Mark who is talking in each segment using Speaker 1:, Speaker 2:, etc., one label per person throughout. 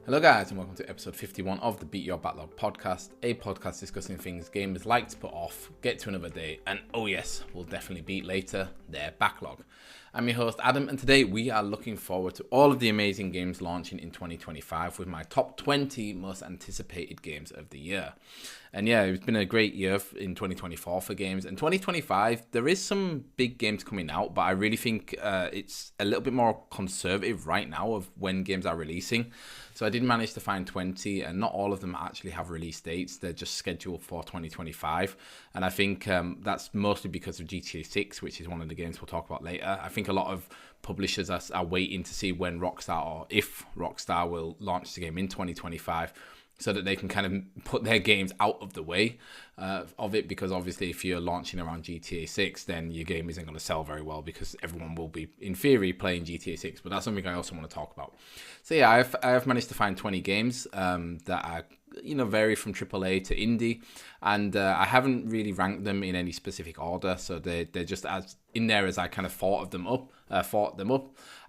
Speaker 1: Hello guys and welcome to episode 51 of the Beat Your Backlog podcast, a podcast discussing things gamers like to put off, get to another day, and oh yes, will definitely beat later, their backlog. I'm your host Adam, and today we are looking forward to all of the amazing games launching in 2025 with my top 20 most anticipated games of the year. And yeah, it's been a great year in 2024 for games. And 2025, there is some big games coming out, but I really think it's a little bit more conservative right now of when games are releasing. So I did manage to find 20, and not all of them actually have release dates. They're just scheduled for 2025. And I think that's mostly because of GTA 6, which is one of the games we'll talk about later. I think a lot of publishers are waiting to see when Rockstar, or if Rockstar, will launch the game in 2025. So that they can kind of put their games out of the way of it, because obviously if you're launching around GTA 6, then your game isn't going to sell very well because everyone will be, in theory, playing GTA 6. But that's something I also want to talk about. So yeah, I've managed to find 20 games that are, vary from AAA to indie, and I haven't really ranked them in any specific order. So they're just as in there as I kind of thought them up.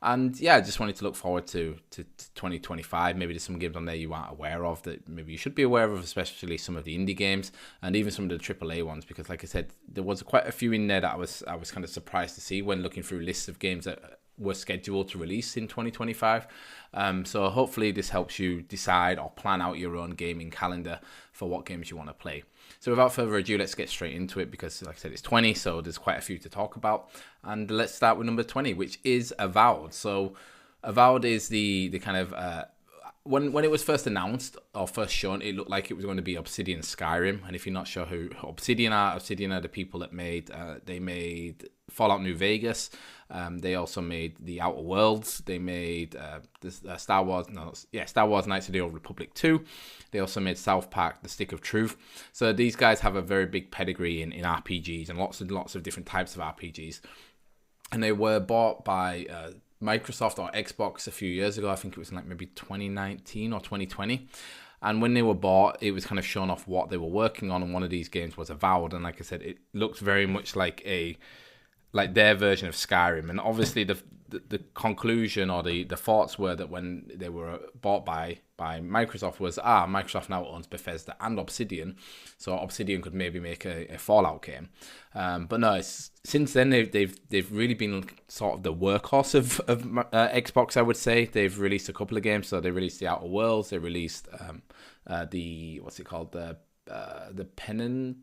Speaker 1: And yeah, I just wanted to look forward to 2025. Maybe there's some games on there you aren't aware of that maybe you should be aware of, especially some of the indie games and even some of the AAA ones, because like I said, there was quite a few in there that I was kind of surprised to see when looking through lists of games that were scheduled to release in 2025. So hopefully this helps you decide or plan out your own gaming calendar for what games you want to play. So without further ado, let's get straight into it, because like I said, it's 20, so there's quite a few to talk about. And let's start with number 20, which is Avowed. So Avowed is the kind of when it was first announced or first shown, it looked like it was going to be Obsidian Skyrim. And if you're not sure who Obsidian are the people that made they made Fallout New Vegas. They also made The Outer Worlds. They made Star Wars Knights of the Old Republic 2. They also made South Park: The Stick of Truth. So these guys have a very big pedigree in RPGs and lots of different types of RPGs. And they were bought by Microsoft or Xbox a few years ago. I think it was like maybe 2019 or 2020. And when they were bought, it was kind of shown off what they were working on, and one of these games was Avowed. And like I said, it looked very much like their version of Skyrim. And obviously the conclusion or the thoughts were that when they were bought by Microsoft was Microsoft now owns Bethesda and Obsidian, so Obsidian could maybe make a Fallout game. But no, since then they've really been sort of the workhorse of Xbox, I would say. They've released a couple of games. So they released The Outer Worlds. They released The Pentiment.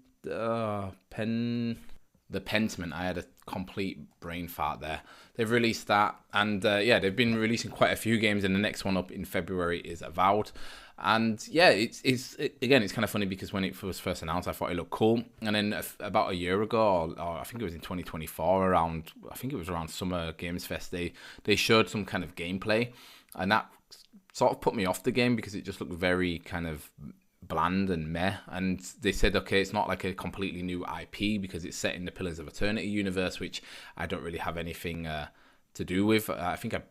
Speaker 1: I had a complete brain fart there. They've released that, and they've been releasing quite a few games, and the next one up in February is Avowed. And yeah, it's kind of funny because when it was first announced, I thought it looked cool, and then about a year ago, or I think it was in 2024, around Summer Games Fest, they showed some kind of gameplay, and that sort of put me off the game because it just looked very kind of bland and meh. And they said, okay, it's not like a completely new IP because it's set in the Pillars of Eternity universe, which I don't really have anything to do with. I think I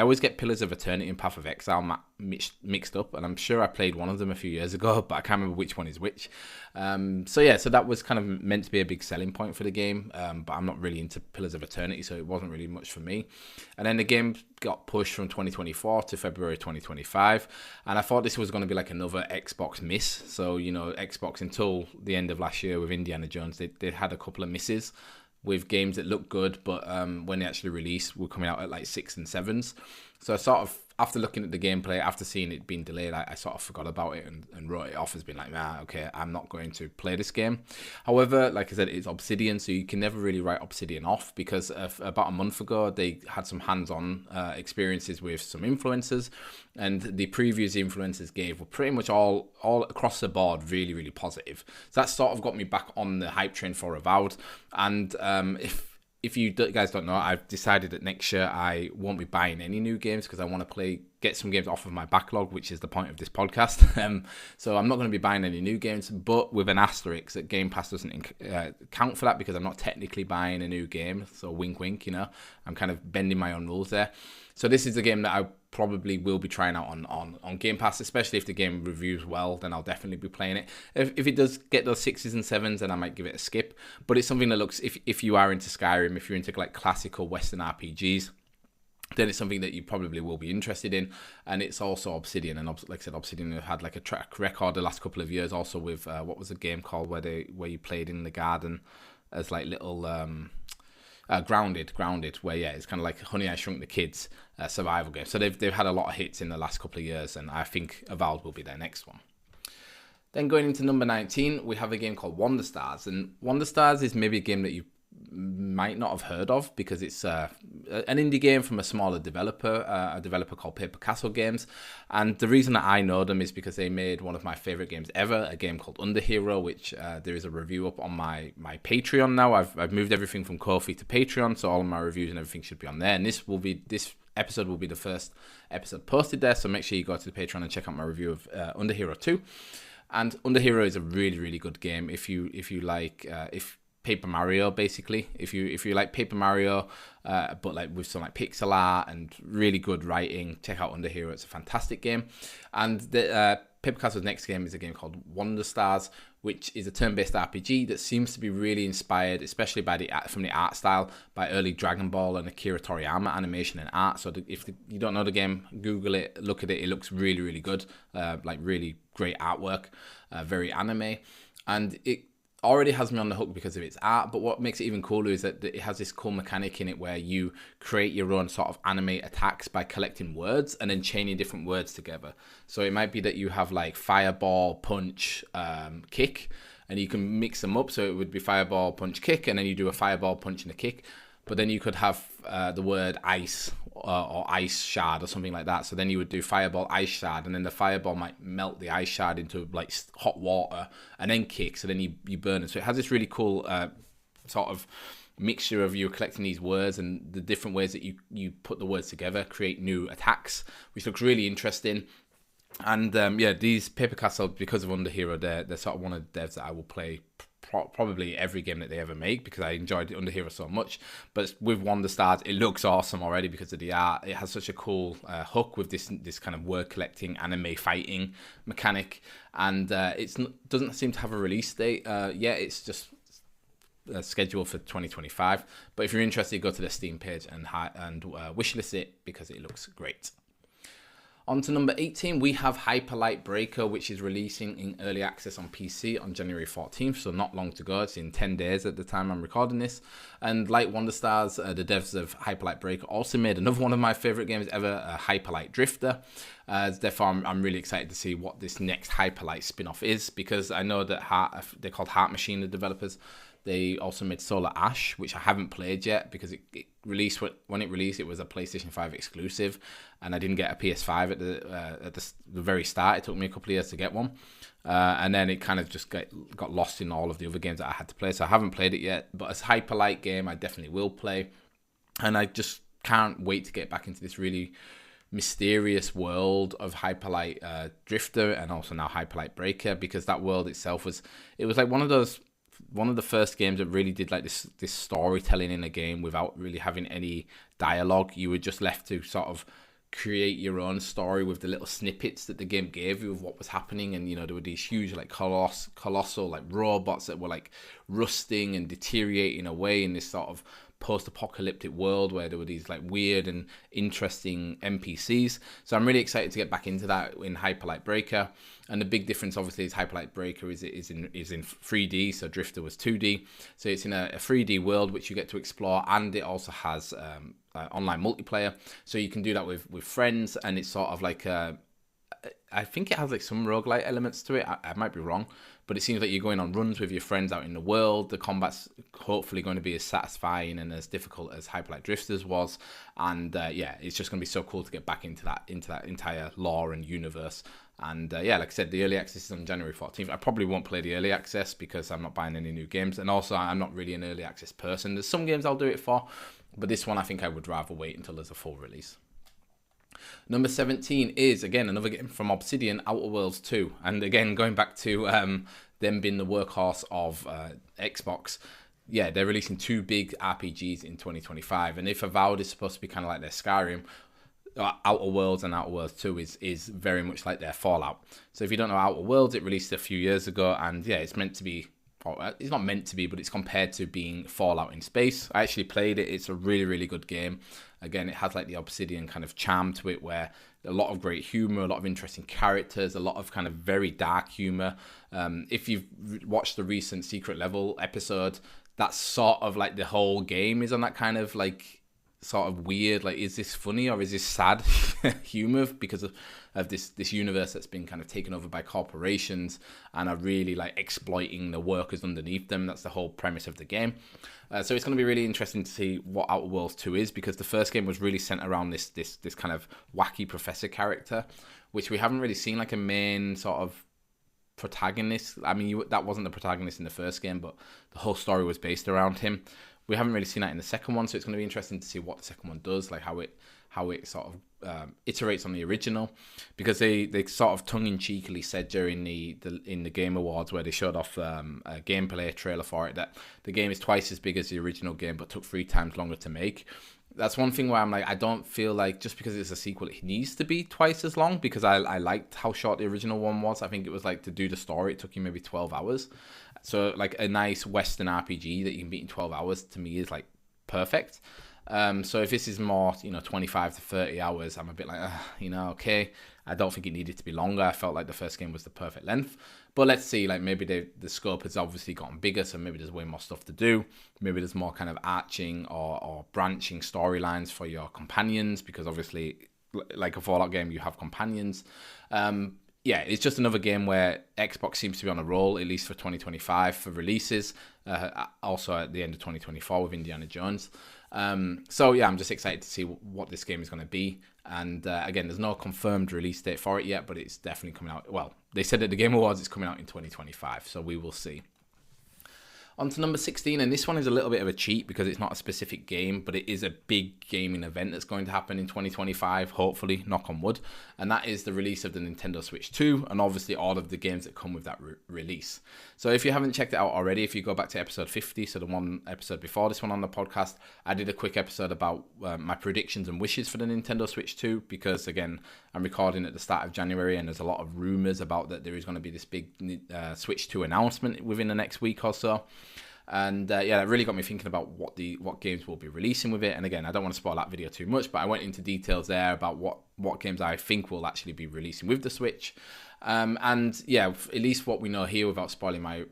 Speaker 1: always get Pillars of Eternity and Path of Exile mixed up, and I'm sure I played one of them a few years ago, but I can't remember which one is which. So that was kind of meant to be a big selling point for the game, but I'm not really into Pillars of Eternity, so it wasn't really much for me. And then the game got pushed from 2024 to February 2025, and I thought this was going to be like another Xbox miss. So, Xbox until the end of last year with Indiana Jones, they had a couple of misses with games that looked good, but when they actually released, were coming out at like 6 and 7s. So I sort of, after looking at the gameplay, after seeing it being delayed, I sort of forgot about it and wrote it off as being like, okay, I'm not going to play this game. However, like I said, it's Obsidian, so you can never really write Obsidian off, because about a month ago, they had some hands-on experiences with some influencers, and the previews the influencers gave were pretty much all across the board really, really positive. So that sort of got me back on the hype train for Avowed. And if you guys don't know, I've decided that next year I won't be buying any new games because I want to get some games off of my backlog, which is the point of this podcast. So I'm not going to be buying any new games, but with an asterisk that Game Pass doesn't count for that, because I'm not technically buying a new game. So wink, wink, I'm kind of bending my own rules there. So this is a game that I probably will be trying out on Game Pass, especially if the game reviews well, then I'll definitely be playing it. If it does get those 6s and 7s, then I might give it a skip. But it's something that looks, if you are into Skyrim, if you're into like classical Western RPGs, then it's something that you probably will be interested in. And it's also Obsidian, and like I said, Obsidian have had like a track record the last couple of years also with what was a game called where you played in the garden as like little grounded, where it's kind of like Honey I Shrunk the Kids survival game. So they've had a lot of hits in the last couple of years, and I think Avowed will be their next one. Then going into number 19, we have a game called Wonder Stars, and Wonder Stars is maybe a game that you might not have heard of because it's an indie game from a smaller developer, a developer called Paper Castle Games. And the reason that I know them is because they made one of my favorite games ever, a game called Underhero, which there is a review up on my Patreon now. I've moved everything from Ko-fi to Patreon, so all of my reviews and everything should be on there. And this episode will be the first episode posted there, so make sure you go to the Patreon and check out my review of Underhero 2. And Underhero is a really, really good game if you like Paper Mario, basically. If you like Paper Mario, but like with some like pixel art and really good writing, check out Underhero. It's a fantastic game. And the Paper Castle's next game is a game called Wonder Stars, which is a turn-based RPG that seems to be really inspired, especially from the art style, by early Dragon Ball and Akira Toriyama animation and art. So if you don't know the game, Google it, look at it. It looks really, really good, like really great artwork, very anime, and it already has me on the hook because of its art. But what makes it even cooler is that it has this cool mechanic in it where you create your own sort of anime attacks by collecting words and then chaining different words together. So it might be that you have like fireball, punch, kick, and you can mix them up. So it would be fireball, punch, kick, and then you do a fireball, punch, and a kick. But then you could have the word ice or ice shard or something like that. So then you would do fireball, ice shard, and then the fireball might melt the ice shard into like hot water and then kick. So then you burn it. So it has this really cool sort of mixture of you collecting these words and the different ways that you put the words together, create new attacks, which looks really interesting. And these Paper Castle, because of Underhero, they're sort of one of the devs that I will play probably every game that they ever make because I enjoyed Underhero so much. But with Wonder Stars, it looks awesome already because of the art. It has such a cool hook with this kind of word collecting anime fighting mechanic, and it doesn't seem to have a release date yet. It's just scheduled for 2025. But if you're interested, go to the Steam page and wishlist it because it looks great. On to number 18, we have Hyperlight Breaker, which is releasing in early access on PC on January 14th, so not long to go. It's in 10 days at the time I'm recording this. And like Wonder Stars, the devs of Hyperlight Breaker also made another one of my favorite games ever, Hyperlight Drifter. Therefore, I'm really excited to see what this next Hyperlight spin-off is, because I know that they're called Heart Machine, the developers. They also made Solar Ash, which I haven't played yet because it released when it released. It was a PlayStation 5 exclusive, and I didn't get a PS5 at the very start. It took me a couple of years to get one, and then it kind of just got lost in all of the other games that I had to play. So I haven't played it yet, but as Hyperlight game, I definitely will play, and I just can't wait to get back into this really mysterious world of Hyperlight Drifter and also now Hyperlight Breaker, because that world itself was like one of the first games that really did like this storytelling in a game without really having any dialogue. You were just left to sort of create your own story with the little snippets that the game gave you of what was happening. And there were these huge like colossal like robots that were like rusting and deteriorating away in this sort of post-apocalyptic world where there were these like weird and interesting NPCs. So I'm really excited to get back into that in Hyperlight Breaker. And the big difference obviously is Hyperlight Breaker is in 3D, so Drifter was 2D. So it's in a 3D world which you get to explore, and it also has online multiplayer. So you can do that with friends, and it's sort of like I think it has like some roguelite elements to it. I might be wrong, but it seems like you're going on runs with your friends out in the world. The combat's hopefully going to be as satisfying and as difficult as Hyperlight Drifters was. And it's just going to be so cool to get back into that entire lore and universe. And like I said, the early access is on January 14th. I probably won't play the early access because I'm not buying any new games. And also, I'm not really an early access person. There's some games I'll do it for, but this one I think I would rather wait until there's a full release. Number 17 is, again, another game from Obsidian, Outer Worlds 2. And again, going back to them being the workhorse of Xbox, they're releasing two big RPGs in 2025. And if Avowed is supposed to be kind of like their Skyrim, Outer Worlds and Outer Worlds 2 is very much like their Fallout. So if you don't know Outer Worlds, it released a few years ago, and it's meant to be or it's not meant to be, but it's compared to being Fallout in space. I actually played it. It's a really, really good game. Again, it has like the Obsidian kind of charm to it, where a lot of great humor, a lot of interesting characters, a lot of kind of very dark humor. If you've watched the recent Secret Level episode, that's sort of like the whole game is on that kind of like sort of weird, like, is this funny or is this sad humor because of this universe that's been kind of taken over by corporations and are really like exploiting the workers underneath them. That's the whole premise of the game. So it's going to be really interesting to see what Outer Worlds 2 is, because the first game was really centered around this kind of wacky professor character, which we haven't really seen like a main sort of protagonist. I mean, that wasn't the protagonist in the first game, but the whole story was based around him. We haven't really seen that in the second one, so it's going to be interesting to see what the second one does, like how it sort of iterates on the original, because they sort of tongue-in-cheekily said during the Game Awards, where they showed off a gameplay trailer for it, that the game is twice as big as the original game but took 3 times longer to make. That's one thing where I'm like, I don't feel like just because it's a sequel it needs to be twice as long, because I liked how short the original one was. I think it was like, to do the story it took you maybe 12 hours. So like a nice Western RPG that you can beat in 12 hours to me is like perfect. So if this is more, 25 to 30 hours, I'm a bit like, okay. I don't think it needed to be longer. I felt like the first game was the perfect length. But let's see, like maybe the scope has obviously gotten bigger, so maybe there's way more stuff to do. Maybe there's more kind of arching or branching storylines for your companions, because obviously, like a Fallout game, you have companions. It's just another game where Xbox seems to be on a roll, at least for 2025 for releases. Also at the end of 2024 with Indiana Jones. I'm just excited to see what this game is going to be. And again, there's no confirmed release date for it yet, but it's definitely coming out. Well, they said at the Game Awards it's coming out in 2025, so we will see. On to number 16, and this one is a little bit of a cheat because it's not a specific game, but it is a big gaming event that's going to happen in 2025, hopefully, knock on wood, and that is the release of the Nintendo Switch 2, and obviously all of the games that come with that release. So if you haven't checked it out already, if you go back to episode 50, so the one episode before this one on the podcast, I did a quick episode about my predictions and wishes for the Nintendo Switch 2, because again, I'm recording at the start of January, and there's a lot of rumors about that there is going to be this big Switch 2 announcement within the next week or so. And that really got me thinking about what games we'll be releasing with it. And again, I don't want to spoil that video too much, but I went into details there about what games I think will actually be releasing with the Switch. At least what we know here, without spoiling my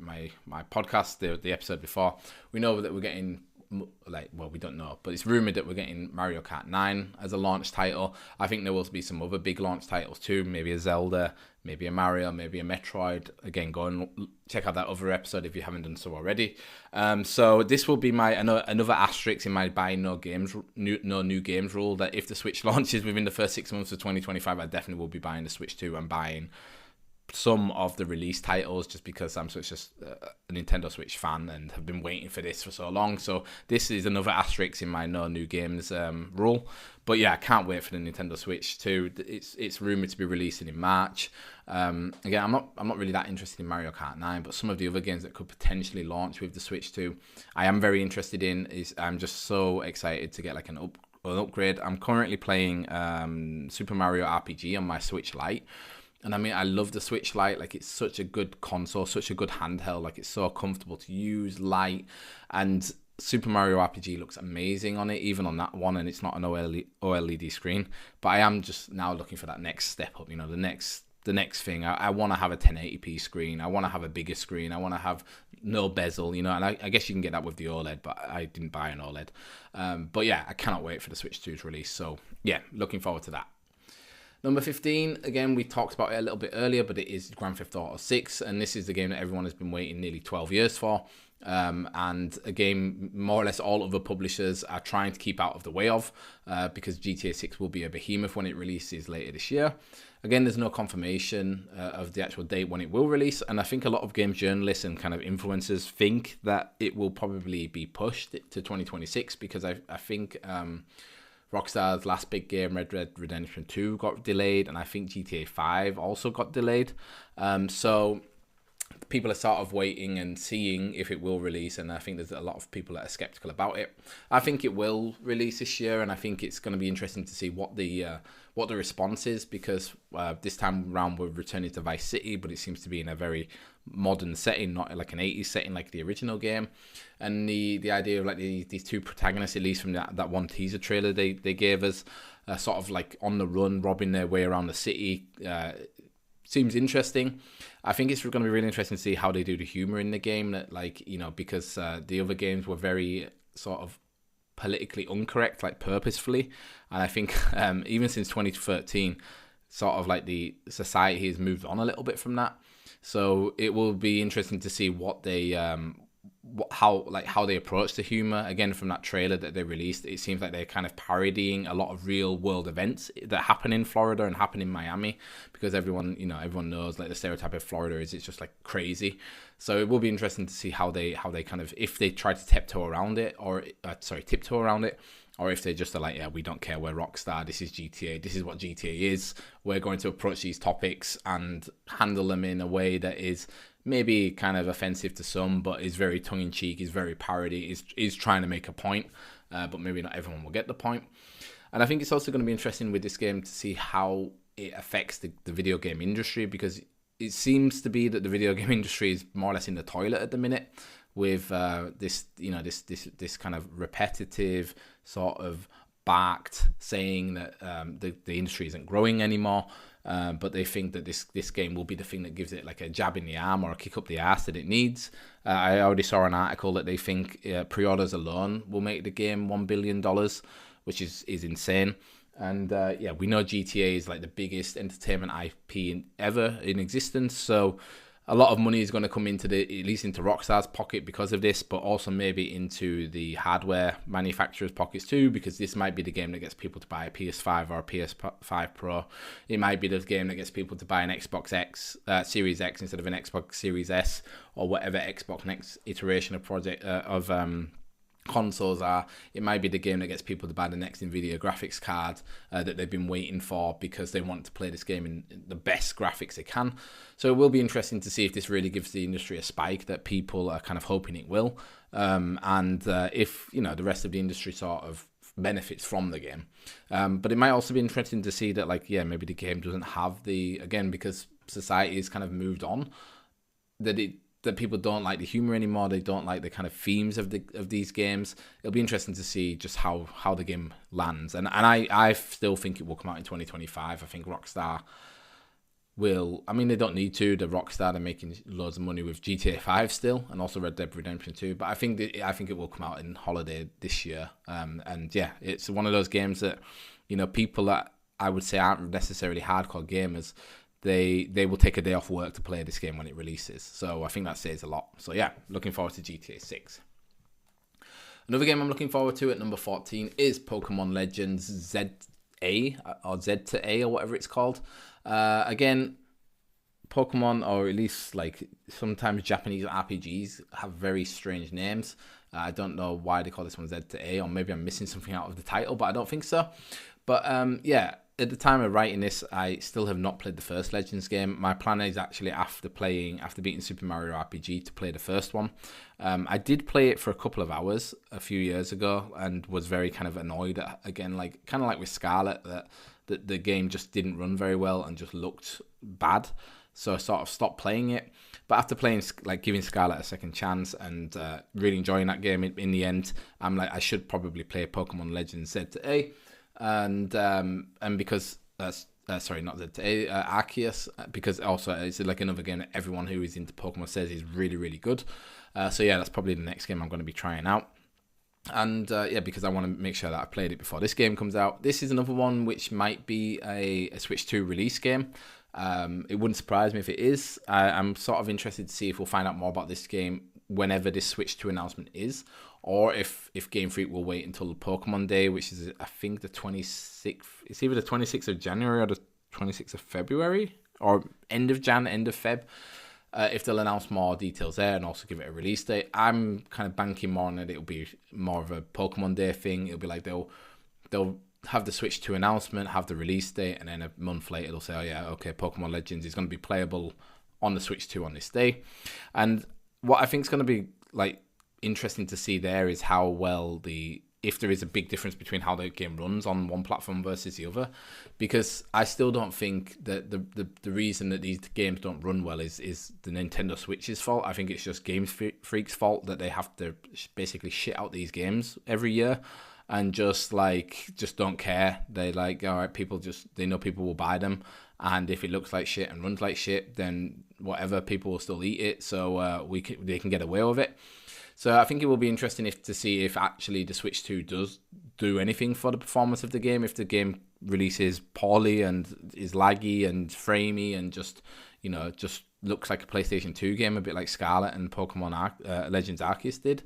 Speaker 1: podcast, the episode before, we know that we're getting, we don't know, but it's rumored that we're getting Mario Kart 9 as a launch title. I think there will be some other big launch titles too, maybe a Zelda, maybe a Mario, maybe a Metroid. Again, go and check out that other episode if you haven't done so already. So this will be another asterisk in my buy no new games rule, that if the Switch launches within the first 6 months of 2025, I definitely will be buying the Switch 2 and buying some of the release titles, just because I'm such a Nintendo Switch fan and have been waiting for this for so long. So this is another asterisk in my no new games rule. But yeah, I can't wait for the Nintendo Switch 2. It's rumored to be releasing in March. Again, I'm not really that interested in Mario Kart 9, but some of the other games that could potentially launch with the Switch 2, I am very interested in. I'm just so excited to get like an upgrade. I'm currently playing Super Mario RPG on my Switch Lite. And I mean, I love the Switch Lite. Like, it's such a good console, such a good handheld. Like, it's so comfortable to use, light. And Super Mario RPG looks amazing on it, even on that one. And it's not an OLED screen. But I am just now looking for that next step up, the next thing. I want to have a 1080p screen. I want to have a bigger screen. I want to have no bezel, and I guess you can get that with the OLED, but I didn't buy an OLED. But yeah, I cannot wait for the Switch 2's release. So yeah, looking forward to that. Number 15, again, we talked about it a little bit earlier, but it is Grand Theft Auto 6, and this is the game that everyone has been waiting nearly 12 years for, and a game more or less all other publishers are trying to keep out of the way of, because GTA 6 will be a behemoth when it releases later this year. Again, there's no confirmation of the actual date when it will release, and I think a lot of games journalists and kind of influencers think that it will probably be pushed to 2026, because I think Rockstar's last big game, Red Dead Redemption 2, got delayed, and I think GTA 5 also got delayed. So people are sort of waiting and seeing if it will release, and I think there's a lot of people that are skeptical about it. I think it will release this year, and I think it's going to be interesting to see what the response is, because this time around we're returning to Vice City, but it seems to be in a very modern setting, not like an 80s setting like the original game. And the idea of like these two protagonists, at least from that one teaser trailer they gave us, sort of like on the run, robbing their way around the city, seems interesting. I think it's going to be really interesting to see how they do the humor in the game, that like, you know, because the other games were very sort of politically incorrect, like purposefully. And I think even since 2013, sort of like the society has moved on a little bit from that. So it will be interesting to see what they how they approach the humor. Again, from that trailer that they released, it seems like they're kind of parodying a lot of real world events that happen in Florida and happen in Miami, because everyone knows like the stereotype of Florida is it's just like crazy. So it will be interesting to see how they kind of, if they try to tiptoe around it, or if they just are like, yeah, we don't care, we're Rockstar, this is GTA, this is what GTA is, we're going to approach these topics and handle them in a way that is maybe kind of offensive to some, but is very tongue-in-cheek, is very parody, is trying to make a point, but maybe not everyone will get the point. And I think it's also going to be interesting with this game to see how it affects the video game industry, because it seems to be that the video game industry is more or less in the toilet at the minute, with this kind of repetitive sort of barked saying that the industry isn't growing anymore, but they think that this game will be the thing that gives it like a jab in the arm or a kick up the ass that it needs. I already saw an article that they think pre-orders alone will make the game $1 billion, which is insane. And we know GTA is like the biggest entertainment IP ever in existence, so a lot of money is going to come into at least into Rockstar's pocket because of this, but also maybe into the hardware manufacturers' pockets too, because this might be the game that gets people to buy a PS5 or a PS5 Pro. It might be the game that gets people to buy an Xbox X, Series X instead of an Xbox Series S, or whatever Xbox next iteration of consoles are. It might be the game that gets people to buy the next Nvidia graphics card that they've been waiting for, because they want to play this game in the best graphics they can. So it will be interesting to see if this really gives the industry a spike that people are kind of hoping it will, and if the rest of the industry sort of benefits from the game. But it might also be interesting to see that maybe the game doesn't have because society has kind of moved on, that people don't like the humor anymore. They don't like the kind of themes of these games. It'll be interesting to see just how the game lands. And I still think it will come out in 2025. I think Rockstar will. I mean, they don't need to. They're Rockstar. They're making loads of money with GTA 5 still, and also Red Dead Redemption 2. But I think it will come out in holiday this year. And yeah, it's one of those games that people that I would say aren't necessarily hardcore gamers, they will take a day off work to play this game when it releases. So I think that says a lot. So yeah, looking forward to GTA 6. Another game I'm looking forward to at number 14 is Pokemon Legends ZA, or Z to A, or whatever it's called. Again, Pokemon, or at least like sometimes Japanese RPGs, have very strange names. I don't know why they call this one Z to A, or maybe I'm missing something out of the title, but I don't think so. But at the time of writing this, I still have not played the first Legends game. My plan is actually after beating Super Mario RPG to play the first one. I did play it for a couple of hours a few years ago and was very kind of annoyed at, again, kind of like with Scarlet, that the game just didn't run very well and just looked bad. So I sort of stopped playing it. But after playing, giving Scarlet a second chance and really enjoying that game in the end, I'm like, I should probably play Pokemon Legends Z to A. And because sorry, not Z to A, Arceus, because also it's like another game that everyone who is into Pokemon says is really, really good. So yeah, that's probably the next game I'm going to be trying out. And because I want to make sure that I played it before this game comes out. This is another one which might be a Switch 2 release game. It wouldn't surprise me if it is. I'm sort of interested to see if we'll find out more about this game whenever this Switch 2 announcement is, or if Game Freak will wait until the Pokemon Day, which is, I think, the 26th. It's either the 26th of January or the 26th of February, or end of Jan, end of Feb. If they'll announce more details there and also give it a release date. I'm kind of banking more on it. It'll be more of a Pokemon Day thing. It'll be like they'll have the Switch 2 announcement, have the release date, and then a month later they'll say, oh yeah, okay, Pokemon Legends is going to be playable on the Switch 2 on this day. And what I think is going to be interesting to see there is how well the if there is a big difference between how the game runs on one platform versus the other, because I still don't think that the reason that these games don't run well is the Nintendo Switch's fault. I think it's just Game Freak's fault that they have to basically shit out these games every year and just don't care. They like, all right, they know people will buy them, and if it looks like shit and runs like shit, then whatever, people will still eat it. So they can get away with it. So I think it will be interesting to see if actually the Switch 2 does do anything for the performance of the game. If the game releases poorly and is laggy and framey and just looks like a PlayStation 2 game, a bit like Scarlet and Pokemon Legends Arceus did.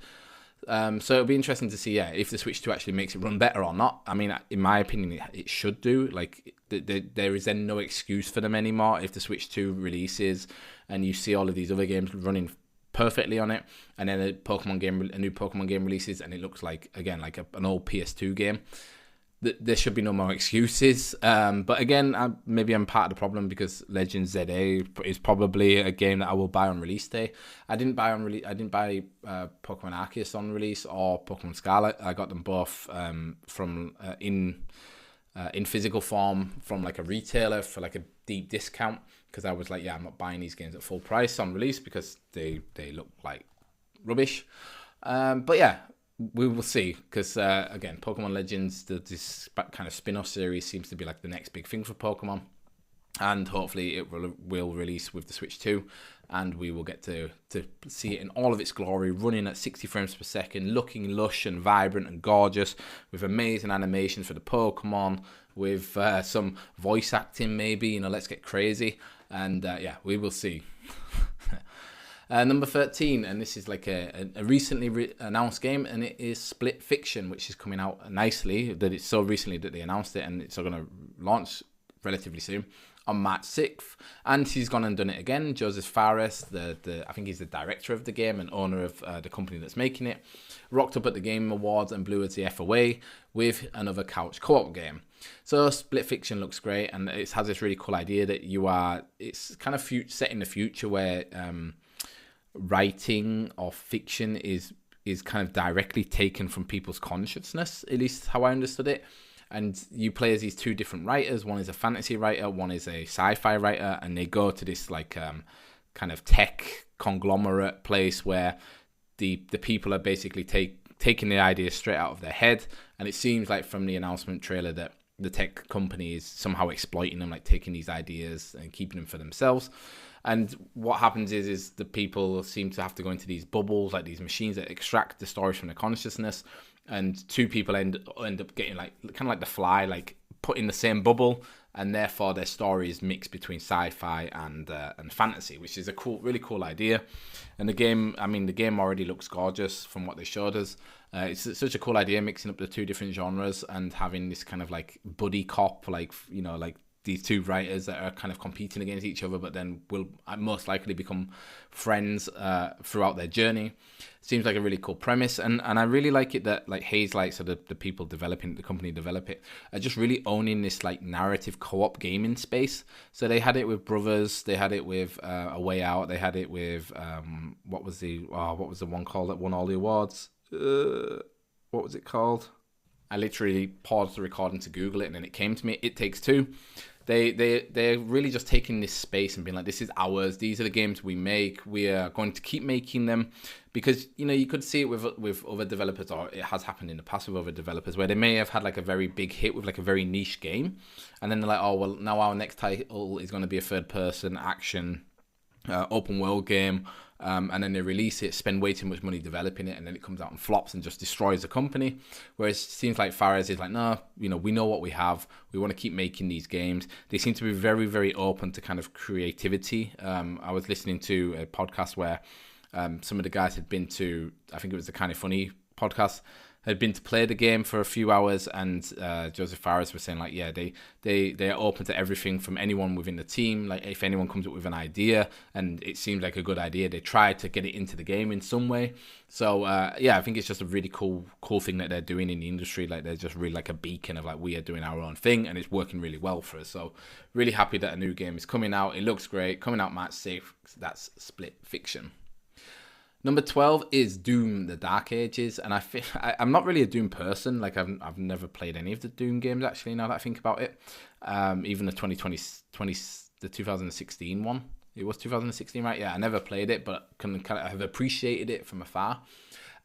Speaker 1: So it'll be interesting to see, if the Switch 2 actually makes it run better or not. I mean, in my opinion, it should do. Like, there is then no excuse for them anymore if the Switch 2 releases and you see all of these other games running perfectly on it, and then a new Pokemon game releases and it looks like, again, like an old PS2 game. There should be no more excuses. But again, maybe I'm part of the problem, because Legends ZA is probably a game that I will buy on release day. I didn't buy Pokemon Arceus on release or Pokemon Scarlet. I got them both from in physical form from like a retailer for like a deep discount, because I was like, I'm not buying these games at full price on release because they look like rubbish. But yeah, we will see, because again, Pokemon Legends, this kind of spin-off series seems to be like the next big thing for Pokemon, and hopefully it will release with the Switch 2, and we will get to see it in all of its glory, running at 60 frames per second, looking lush and vibrant and gorgeous, with amazing animations for the Pokemon, with some voice acting maybe, let's get crazy, and we will see. Number 13, and this is like a recently announced game, and it is Split Fiction, which is coming out nicely. That it's so recently that they announced it, and it's going to launch relatively soon on March 6th. And he's gone and done it again. Joseph Fares, I think he's the director of the game and owner of the company that's making it, rocked up at the Game Awards and blew us the F away with another couch co-op game. So Split Fiction looks great, and it has this really cool idea that it's kind of set in the future where writing or fiction is kind of directly taken from people's consciousness, at least how I understood it. And you play as these two different writers. One is a fantasy writer, one is a sci-fi writer, and they go to this like kind of tech conglomerate place where the people are basically taking the ideas straight out of their head. And it seems like from the announcement trailer that the tech company is somehow exploiting them, like taking these ideas and keeping them for themselves. And what happens is the people seem to have to go into these bubbles, like these machines that extract the stories from their consciousness. And two people end up getting like kind of like the Fly, like put in the same bubble, and therefore their stories mix between sci-fi and fantasy, which is a really cool idea. And the game already looks gorgeous from what they showed us. It's such a cool idea, mixing up the two different genres and having this kind of like buddy cop, like these two writers that are kind of competing against each other, but then will most likely become friends throughout their journey. Seems like a really cool premise, and I really like it that like Hazelight, so the people developing the company develop it, are just really owning this like narrative co-op gaming space. So they had it with Brothers, they had it with A Way Out, they had it with what was the one called that won all the awards? What was it called? I literally paused the recording to Google it, and then it came to me. It Takes Two. They're really just taking this space and being like, this is ours. These are the games we make. We are going to keep making them, because you could see it with other developers, or it has happened in the past with other developers, where they may have had like a very big hit with like a very niche game, and then they're like, oh well, now our next title is going to be a third-person action open world game. And then they release it, spend way too much money developing it, and then it comes out and flops and just destroys the company. Whereas it seems like Fares is like, no, we know what we have. We want to keep making these games. They seem to be very, very open to kind of creativity. I was listening to a podcast where some of the guys had been to, I think it was the Kind of Funny podcast, had been to play the game for a few hours, and Joseph Fares was saying like, yeah, they are open to everything from anyone within the team. Like if anyone comes up with an idea and it seems like a good idea, they try to get it into the game in some way. So I think it's just a really cool thing that they're doing in the industry. Like they're just really like a beacon of like, we are doing our own thing, and it's working really well for us. So really happy that a new game is coming out. It looks great, coming out March 6th. That's Split Fiction. Number 12 is Doom: The Dark Ages, and I'm not really a Doom person. Like I've never played any of the Doom games actually. Now that I think about it, even the 2016 one. It was 2016, right? Yeah, I never played it, but can kind of have appreciated it from afar.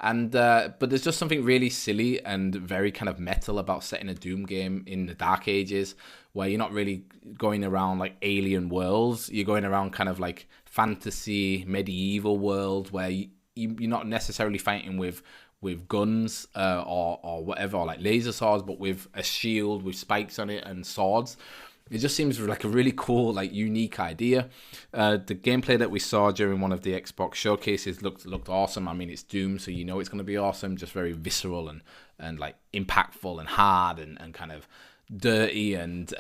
Speaker 1: And but there's just something really silly and very kind of metal about setting a Doom game in the Dark Ages, where you're not really going around like alien worlds. You're going around kind of like fantasy medieval world where you're not necessarily fighting with guns or whatever, or like laser swords, but with a shield with spikes on it and swords. It just seems like a really cool, like unique idea. The gameplay that we saw during one of the Xbox showcases looked awesome. I mean, it's Doom, so you know it's going to be awesome. Just very visceral and like impactful and hard and kind of dirty and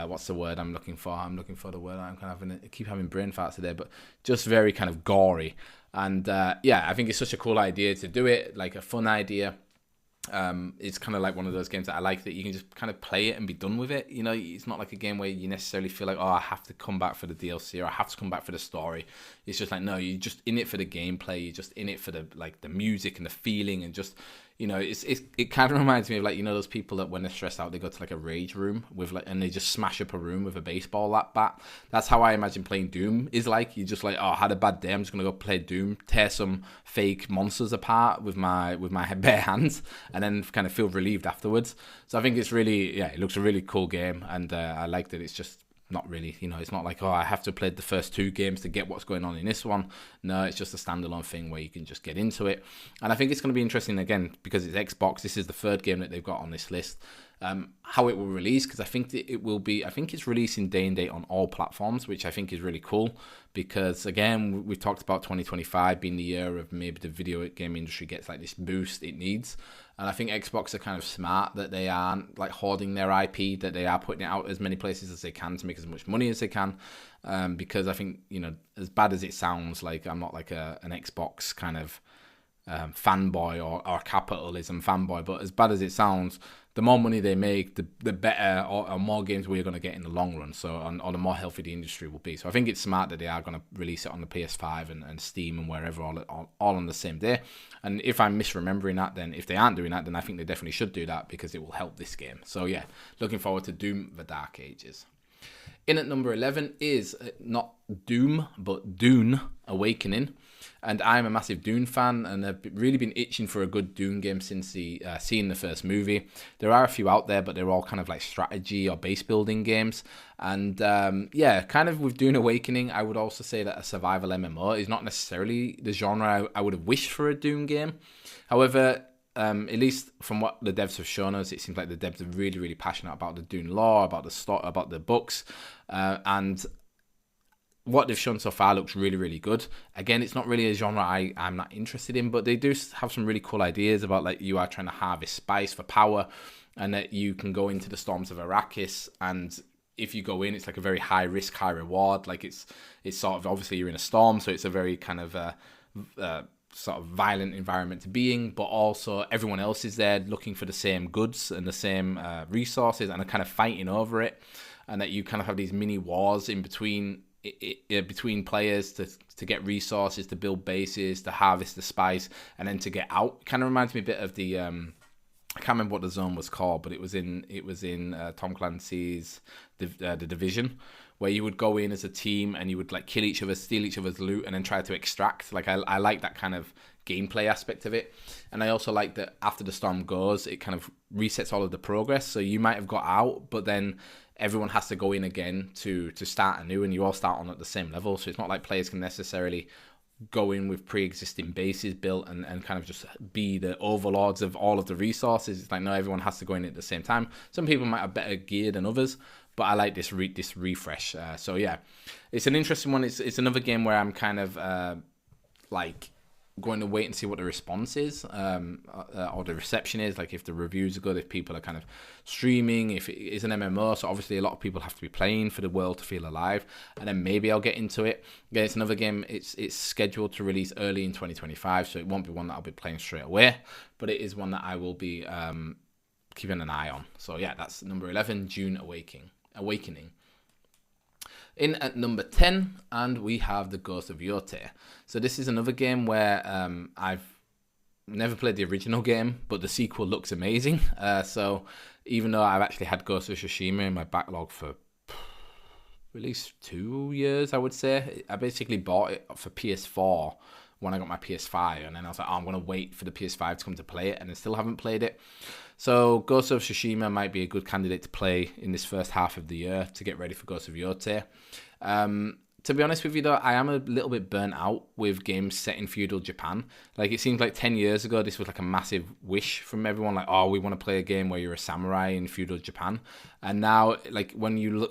Speaker 1: what's the word I'm looking for? I'm looking for the word. I'm kind of keep having brain farts today, but just very kind of gory. And yeah, I think it's such a cool idea to do it, like a fun idea. It's kind of like one of those games that I like, that you can just kind of play it and be done with it. You know, it's not like a game where you necessarily feel like, oh, I have to come back for the DLC or I have to come back for the story. It's just like, no, you're just in it for the gameplay. You're just in it for the music and the feeling, and just, you know, it kind of reminds me of, like, you know, those people that when they're stressed out, they go to like a rage room with and they just smash up a room with a baseball bat. That's how I imagine playing Doom is like. You're just like, oh, I had a bad day, I'm just gonna go play Doom, tear some fake monsters apart with my bare hands, and then kind of feel relieved afterwards. So I think it's really, it looks a really cool game, and I like that it's just not really, you know, it's not like, oh, I have to play the first 2 games to get what's going on in this one. No, it's just a standalone thing where you can just get into it. And I think it's going to be interesting, again, because it's Xbox. This is the 3rd game that they've got on this list. How it will release, because I think it will be, I think it's releasing day and date on all platforms, which I think is really cool, because again, we've talked about 2025 being the year of maybe the video game industry gets like this boost it needs. And I think Xbox are kind of smart that they aren't like hoarding their IP, that they are putting it out as many places as they can to make as much money as they can. Because I think, you know, as bad as it sounds, like I'm not like an Xbox kind of fanboy or capitalism fanboy, but as bad as it sounds, the more money they make, the better or more games we're going to get in the long run. So, or the more healthy the industry will be. So I think it's smart that they are going to release it on the PS5 and Steam and wherever all on the same day. And if I'm misremembering that, then if they aren't doing that, then I think they definitely should do that, because it will help this game. So yeah, looking forward to Doom: The Dark Ages. In at number 11 is not Doom, but Dune: Awakening. And I'm a massive Dune fan, and I've really been itching for a good Dune game since seeing the first movie. There are a few out there, but they're all kind of like strategy or base building games. And yeah, kind of with Dune: Awakening, I would also say that a survival MMO is not necessarily the genre I would have wished for a Dune game. However, at least from what the devs have shown us, it seems like the devs are really, really passionate about the Dune lore, about the story, about the books, and what they've shown so far looks really, really good. Again, it's not really a genre I'm not interested in, but they do have some really cool ideas about, like, you are trying to harvest spice for power, and that you can go into the storms of Arrakis, and if you go in, it's like a very high risk, high reward. Like it's sort of, obviously you're in a storm, so it's a very kind of sort of violent environment to be in, but also everyone else is there looking for the same goods and the same resources, and are kind of fighting over it, and that you kind of have these mini wars in between players to get resources, to build bases, to harvest the spice, and then to get out. It kind of reminds me a bit of the I can't remember what the zone was called, but it was in Tom Clancy's the Division, where you would go in as a team and you would like kill each other, steal each other's loot, and then try to extract. Like I like that kind of gameplay aspect of it. And I also like that after the storm goes, it kind of resets all of the progress. So you might have got out, but then everyone has to go in again to start anew, and you all start on at the same level. So it's not like players can necessarily go in with pre-existing bases built and kind of just be the overlords of all of the resources. It's like, no, everyone has to go in at the same time. Some people might have better gear than others, but I like this refresh. So yeah, it's an interesting one. It's another game where I'm kind of like going to wait and see what the response is, or the reception is, like if the reviews are good, if people are kind of streaming, if it is an MMO, so obviously a lot of people have to be playing for the world to feel alive, and then maybe I'll get into it. Again, it's another game, it's scheduled to release early in 2025, so it won't be one that I'll be playing straight away, but it is one that I will be keeping an eye on. So yeah, that's number 11, Dune: Awakening. In at number 10, and we have The Ghost of Yote. So this is another game where I've never played the original game, but the sequel looks amazing. So even though I've actually had Ghost of Tsushima in my backlog for at least 2 years, I would say. I basically bought it for PS4 when I got my PS5, and then I was like, I'm going to wait for the PS5 to come to play it, and I still haven't played it. So Ghost of Tsushima might be a good candidate to play in this first half of the year to get ready for Ghost of Yote. To be honest with you, though, I am a little bit burnt out with games set in feudal Japan. Like, it seems like 10 years ago, this was like a massive wish from everyone. Like, oh, we want to play a game where you're a samurai in feudal Japan. And now, like, when you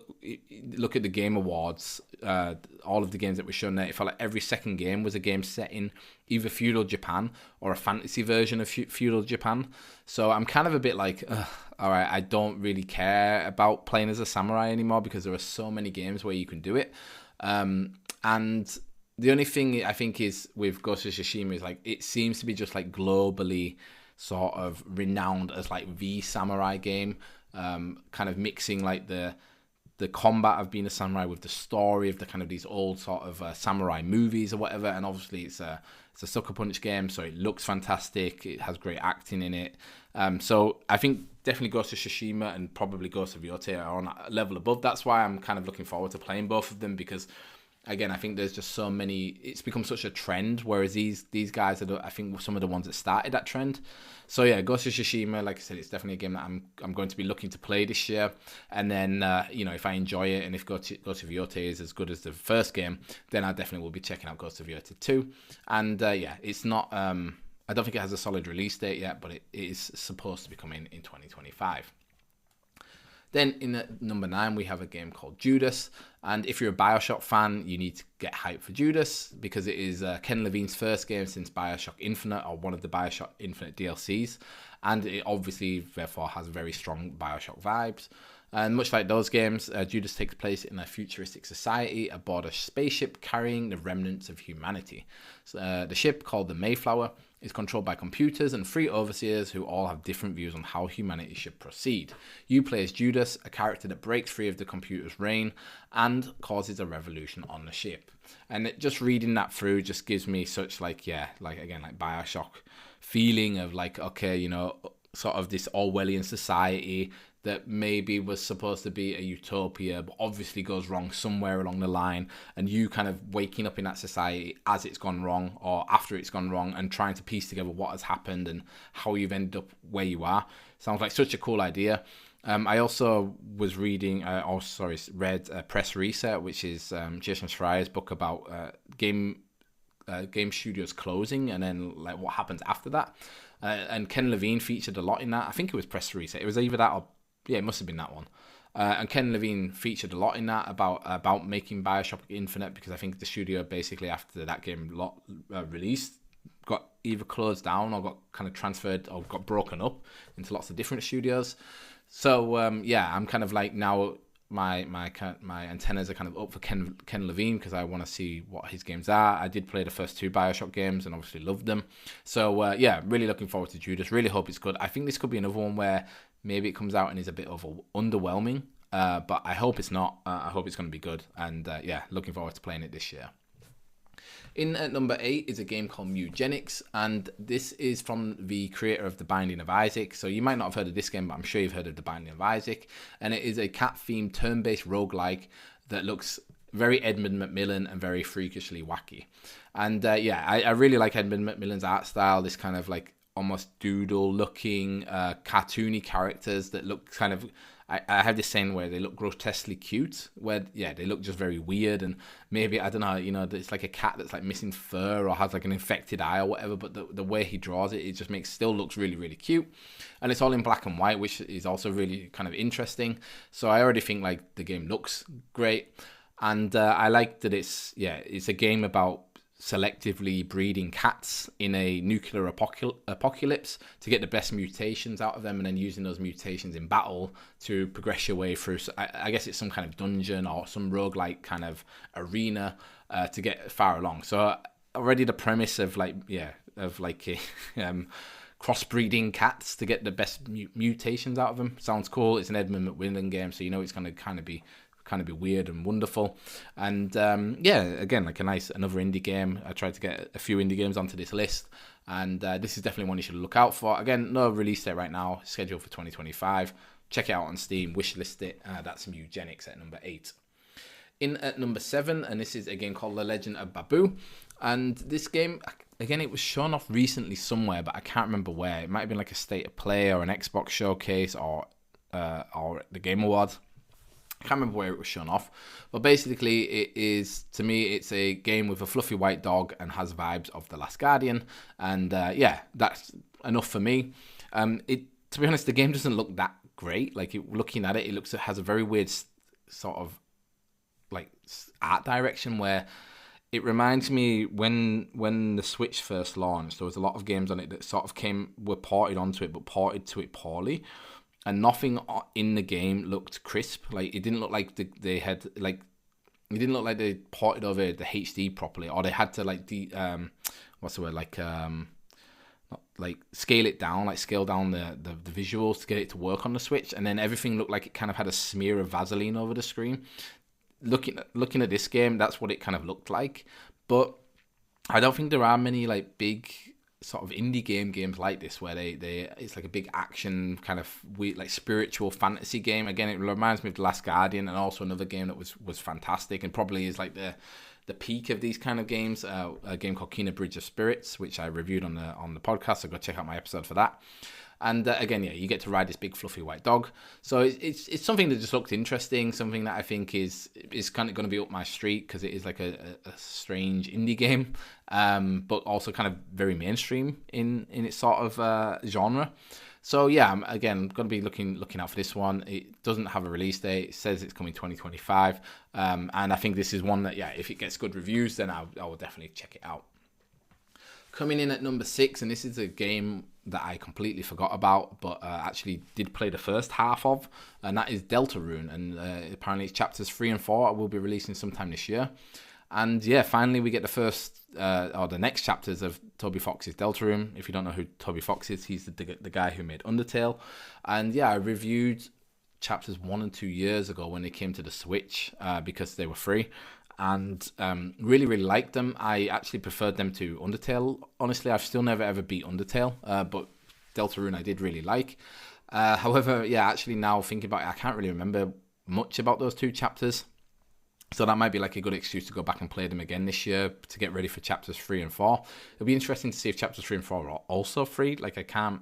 Speaker 1: look at the Game Awards, all of the games that were shown there, it felt like every second game was a game set in either feudal Japan or a fantasy version of feudal Japan. So I'm kind of a bit like, all right, I don't really care about playing as a samurai anymore because there are so many games where you can do it. And the only thing I think is with Ghost of Tsushima is like it seems to be just like globally sort of renowned as like the samurai game, kind of mixing like the combat of being a samurai with the story of the kind of these old sort of samurai movies or whatever. And obviously it's a Sucker Punch game, so it looks fantastic. It has great acting in it. So I think definitely Ghost of Tsushima and probably Ghost of Yote are on a level above. That's why I'm kind of looking forward to playing both of them because, again, I think there's just so many. It's become such a trend, whereas these guys are, I think, some of the ones that started that trend. So yeah, Ghost of Tsushima, like I said, it's definitely a game that I'm going to be looking to play this year. And then if I enjoy it and if Ghost of Yote is as good as the first game, then I definitely will be checking out Ghost of Yote 2. And it's not. I don't think it has a solid release date yet, but it is supposed to be coming in 2025. Then in number 9, we have a game called Judas. And if you're a BioShock fan, you need to get hyped for Judas because it is Ken Levine's first game since BioShock Infinite, or one of the BioShock Infinite DLCs. And it obviously, therefore, has very strong BioShock vibes. And much like those games, Judas takes place in a futuristic society aboard a spaceship carrying the remnants of humanity. So, the ship, called the Mayflower, is controlled by computers and 3 overseers who all have different views on how humanity should proceed. You play as Judas, a character that breaks free of the computer's reign and causes a revolution on the ship. And just reading that through just gives me such like BioShock feeling of like, okay, sort of this Orwellian society that maybe was supposed to be a utopia, but obviously goes wrong somewhere along the line, and you kind of waking up in that society as it's gone wrong or after it's gone wrong and trying to piece together what has happened and how you've ended up where you are. Sounds like such a cool idea. I also was read Press Reset, which is Jason Schreier's book about game studios closing and then like what happens after that. And Ken Levine featured a lot in that. I think it was Press Reset. It was either that or it must have been that one. And Ken Levine featured a lot in that about making BioShock Infinite, because I think the studio basically after that game released got either closed down or got kind of transferred or got broken up into lots of different studios. So I'm kind of like now my antennas are kind of up for Ken Levine because I want to see what his games are. I did play the first 2 BioShock games and obviously loved them. So really looking forward to Judas. Really hope it's good. I think this could be another one where maybe it comes out and is a bit of underwhelming, but I hope it's not. I hope it's going to be good, and looking forward to playing it this year. In at number 8 is a game called Mutagenics, and this is from the creator of The Binding of Isaac. So you might not have heard of this game, but I'm sure you've heard of The Binding of Isaac. And it is a cat-themed turn-based roguelike that looks very Edmund Macmillan and very freakishly wacky. And I really like Edmund Macmillan's art style, this kind of like almost doodle-looking, cartoony characters that look kind of... I have this saying where they look grotesquely cute, where they look just very weird, and maybe, I don't know, it's like a cat that's like missing fur or has like an infected eye or whatever, but the way he draws it just still looks really, really cute. And it's all in black and white, which is also really kind of interesting. So I already think like the game looks great, and I like that it's a game about selectively breeding cats in a nuclear apocalypse to get the best mutations out of them, and then using those mutations in battle to progress your way through. So I guess it's some kind of dungeon or some roguelike kind of arena to get far along. So already the premise of crossbreeding cats to get the best mutations out of them sounds cool. It's an Edmund Macmillan game, so it's going to kind of be kind of be weird and wonderful. And yeah, again, like another indie game. I tried to get a few indie games onto this list, and this is definitely one you should look out for. Again, no release date right now, scheduled for 2025. Check it out on Steam, wishlist it. That's Eugenics at number 8. In at number 7, and this is a game called The Legend of Babu. And this game, again, it was shown off recently somewhere, but I can't remember where. It might have been like a State of Play or an Xbox showcase or the Game Awards. I can't remember where it was shown off. But basically, it is, to me, it's a game with a fluffy white dog and has vibes of The Last Guardian. And yeah, that's enough for me. To be honest, the game doesn't look that great. Like, looking at it, it has a very weird sort of like art direction where it reminds me when the Switch first launched, there was a lot of games on it that sort of were ported onto it, but ported to it poorly, and nothing in the game looked crisp. Like, it didn't look like they had like, it didn't look like they ported over the HD properly, or they had to like what's the word, like scale down the visuals to get it to work on the Switch, and then everything looked like it kind of had a smear of Vaseline over the screen. Looking at this game, that's what it kind of looked like. But I don't think there are many like big sort of indie games like this where it's like a big action kind of weird, like spiritual fantasy game. Again, it reminds me of The Last Guardian, and also another game that was fantastic and probably is like the peak of these kind of games. A game called Kena Bridge of Spirits, which I reviewed on the podcast, so go check out my episode for that. And again, yeah, you get to ride this big fluffy white dog. So it's something that just looked interesting, something that I think is kind of going to be up my street, because it is like a strange indie game, but also kind of very mainstream in its sort of genre. So yeah, I'm again going to be looking out for this one. It doesn't have a release date. It says it's coming 2025, and I think this is one that, yeah, if it gets good reviews, then I will definitely check it out. Coming in at number 6, and this is a game that I completely forgot about, but actually did play the first half of, and that is Deltarune. And apparently it's chapters 3 and 4 will be releasing sometime this year. And yeah, finally we get the first or the next chapters of Toby Fox's Deltarune. If you don't know who Toby Fox is, he's the guy who made Undertale. And yeah, I reviewed chapters 1 and 2 years ago when they came to the Switch because they were free. And really liked them. I actually preferred them to Undertale. Honestly, I've still never ever beat Undertale, but Deltarune I did really like. However, yeah, actually now thinking about it, I can't really remember much about those 2 chapters. So that might be like a good excuse to go back and play them again this year to get ready for chapters 3 and 4. It'll be interesting to see if chapters 3 and 4 are also free. Like, I can't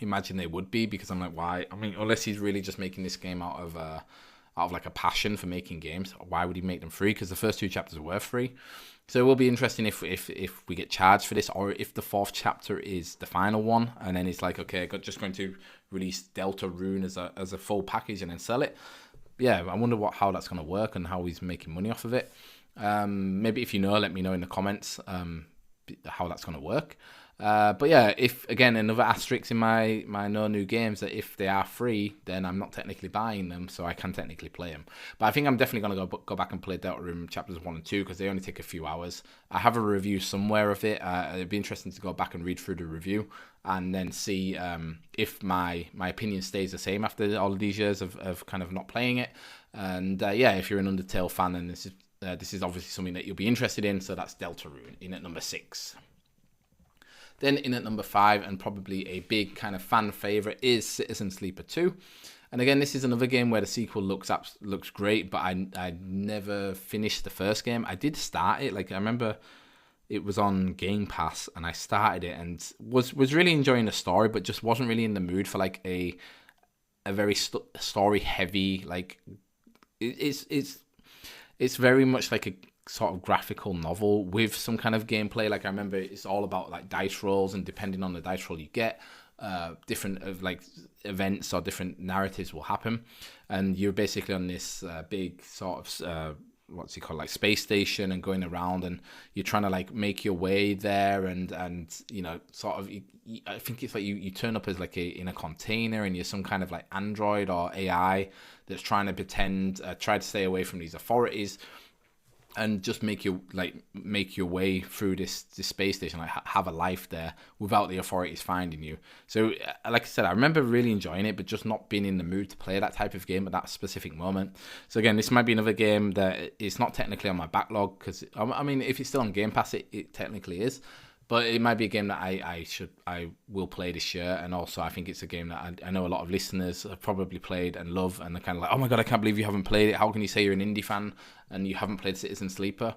Speaker 1: imagine they would be, because I'm like, why? I mean, unless he's really just making this game out of like a passion for making games, why would he make them free? Because the first 2 chapters were free. So it will be interesting if we get charged for this, or if the 4th chapter is the final one, and then it's like, okay, I'm just going to release Deltarune as a full package and then sell it. Yeah, I wonder how that's going to work and how he's making money off of it. Maybe if you know, let me know in the comments how that's going to work. But yeah, if again, another asterisk in my no new games, that if they are free, then I'm not technically buying them, so I can technically play them. But I think I'm definitely going to go back and play Deltarune chapters 1 and 2, because they only take a few hours. I have a review somewhere of it. It'd be interesting to go back and read through the review and then see if my opinion stays the same after all of these years of kind of not playing it. And yeah, if you're an Undertale fan, then this is obviously something that you'll be interested in. So that's Deltarune in at number 6. Then in at number 5, and probably a big kind of fan favorite, is Citizen Sleeper 2. And again, this is another game where the sequel looks great, but I never finished the first game. I did start it. Like, I remember it was on Game Pass, and I started it and was really enjoying the story, but just wasn't really in the mood for like a very story heavy. Like, it's very much like a sort of graphical novel with some kind of gameplay. Like, I remember it's all about like dice rolls, and depending on the dice roll you get, different of like events or different narratives will happen, and you're basically on this big sort of what's it called, like space station, and going around, and you're trying to like make your way there, and you know, sort of I think it's like you turn up as like in a container, and you're some kind of like android or AI that's trying to try to stay away from these authorities. and just make your way through this space station, like have a life there without the authorities finding you. So like I said, I remember really enjoying it, but just not being in the mood to play that type of game at that specific moment. So again, this might be another game that it's not technically on my backlog, because I mean, if it's still on Game Pass, it technically is. But it might be a game that I will play this year, and also I think it's a game that I know a lot of listeners have probably played and love, and they're kind of like, oh my god, I can't believe you haven't played it. How can you say you're an indie fan and you haven't played Citizen Sleeper?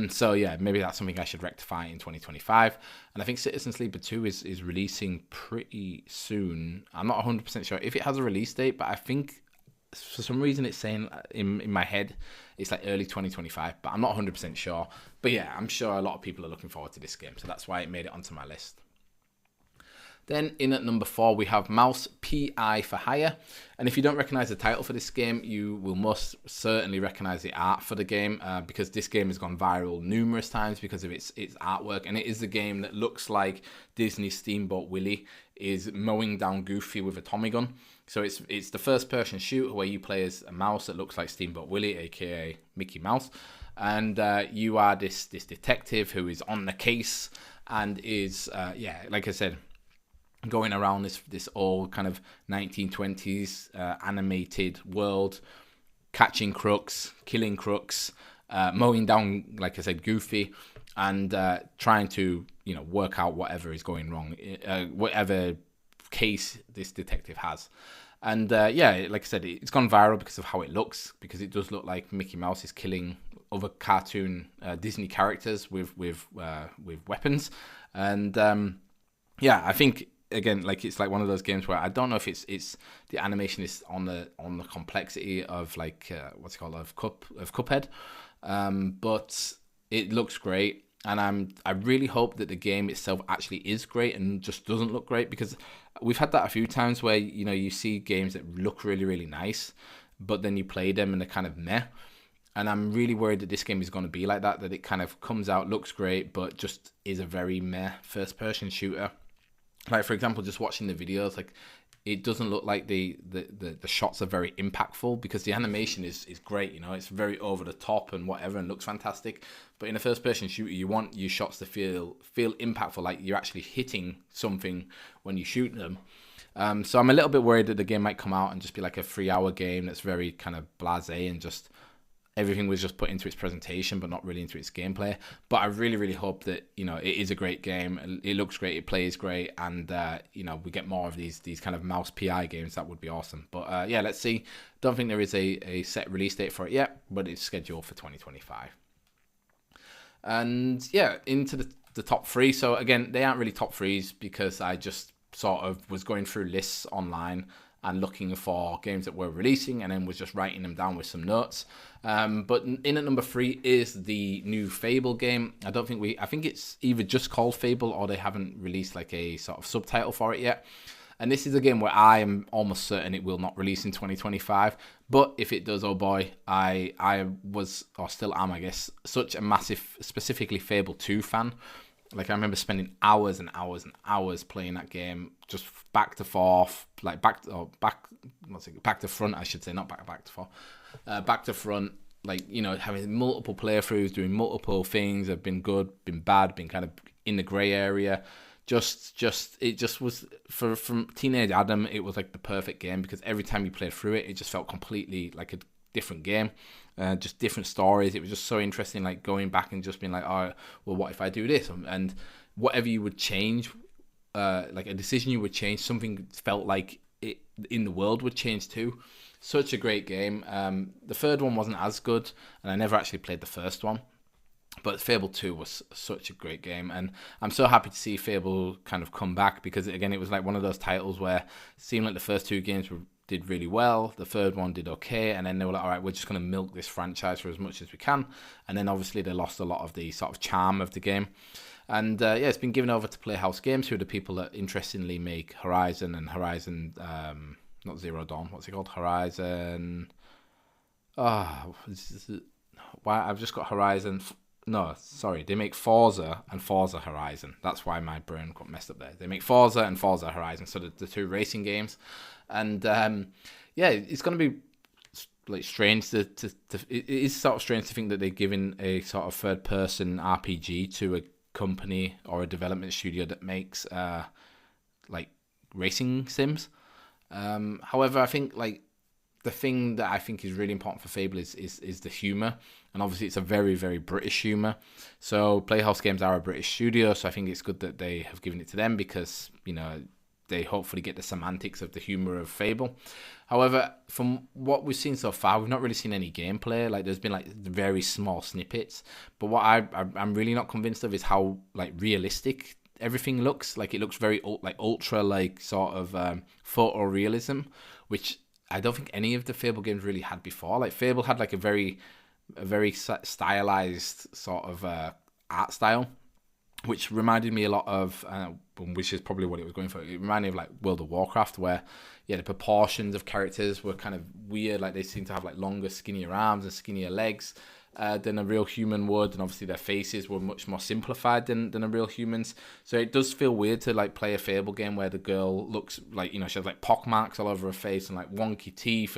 Speaker 1: So yeah, maybe that's something I should rectify in 2025. And I think Citizen Sleeper 2 is releasing pretty soon. I'm not 100% sure if it has a release date, but I think for some reason it's saying in my head it's like early 2025, but I'm not 100% sure. But yeah, I'm sure a lot of people are looking forward to this game, so that's why it made it onto my list. Then in at number 4, we have Mouse P.I. for Hire. And if you don't recognize the title for this game, you will most certainly recognize the art for the game, because this game has gone viral numerous times because of its artwork. And it is a game that looks like Disney's Steamboat Willie is mowing down Goofy with a Tommy gun. So it's the first person shooter where you play as a mouse that looks like Steamboat Willie, aka Mickey Mouse. And you are this detective who is on the case and is, like I said, going around this old kind of 1920s animated world, catching crooks, killing crooks, mowing down, like I said, Goofy, and trying to work out whatever is going wrong, whatever case this detective has. And like I said, it's gone viral because of how it looks, because it does look like Mickey Mouse is killing other cartoon Disney characters with weapons. And I think, again, like it's like one of those games where I don't know if it's the animation is on the complexity of like what's it called, of Cuphead, but it looks great, and I really hope that the game itself actually is great and just doesn't look great, because we've had that a few times where you see games that look really, really nice, but then you play them and they're kind of meh. And I'm really worried that this game is going to be like that it kind of comes out, looks great, but just is a very meh first person shooter. Like, for example, just watching the videos, like, it doesn't look like the shots are very impactful, because the animation is great, it's very over the top and whatever and looks fantastic. But in a first person shooter, you want your shots to feel impactful, like you're actually hitting something when you shoot them. So I'm a little bit worried that the game might come out and just be like a 3-hour game that's very kind of blasé and just everything was just put into its presentation but not really into its gameplay. But I really, really hope that it is a great game. It looks great, it plays great, and we get more of these kind of Mouse PI games. That would be awesome. But let's see. Don't think there is a set release date for it yet, but it's scheduled for 2025. And into the top 3. So again, they aren't really top 3s because I just sort of was going through lists online and looking for games that were releasing, and then was just writing them down with some notes. But in at number 3 is the new Fable game. I think it's either just called Fable or they haven't released like a sort of subtitle for it yet. And this is a game where I am almost certain it will not release in 2025. But if it does, oh boy, I was, or still am, I guess, such a massive, specifically Fable 2 fan. Like, I remember spending hours and hours and hours playing that game, just back to forth, like back to front, I should say, not back to forth, back to front, like, having multiple playthroughs, doing multiple things. Have been good, been bad, been kind of in the grey area. It just was, from Teenage Adam, it was like the perfect game, because every time you played through it, it just felt completely like a different game. Just different stories. It was just so interesting, like going back and just being like, oh, well, what if I do this? And whatever you would change, like a decision you would change, something felt like it in the world would change too. Such a great game. The third one wasn't as good, and I never actually played the first one. But Fable 2 was such a great game, and I'm so happy to see Fable kind of come back, because again, it was like one of those titles where it seemed like the first 2 games did really well, the third one did okay, and then they were like, all right, we're just going to milk this franchise for as much as we can. And then obviously they lost a lot of the sort of charm of the game. And it's been given over to Playhouse Games, who are the people that interestingly make Horizon and Horizon, not Zero Dawn, what's it called? Horizon, why, I've just got Horizon. No, sorry, they make Forza and Forza Horizon. That's why my brain got messed up there. They make Forza and Forza Horizon, so the 2 racing games. And it's going to be like strange it is sort of strange to think that they're giving a sort of third person RPG to a company or a development studio that makes like racing sims. However, I think like the thing that I think is really important for Fable is the humor, and obviously it's a very, very British humor. So Playhouse Games are a British studio, so I think it's good that they have given it to them because, you know, they hopefully get the semantics of the humor of Fable. However, from what we've seen so far, we've not really seen any gameplay. Like, there's been like very small snippets, but what I'm really not convinced of is how like realistic everything looks. Like, it looks very like ultra like sort of photorealism, which I don't think any of the Fable games really had before. Like, Fable had like a very stylized sort of art style, which reminded me a lot of, which is probably what it was going for. It reminded me of like World of Warcraft, where the proportions of characters were kind of weird. Like, they seem to have like longer, skinnier arms and skinnier legs than a real human would, and obviously their faces were much more simplified than a real human's. So it does feel weird to like play a Fable game where the girl looks like, you know, she has like pock marks all over her face and like wonky teeth,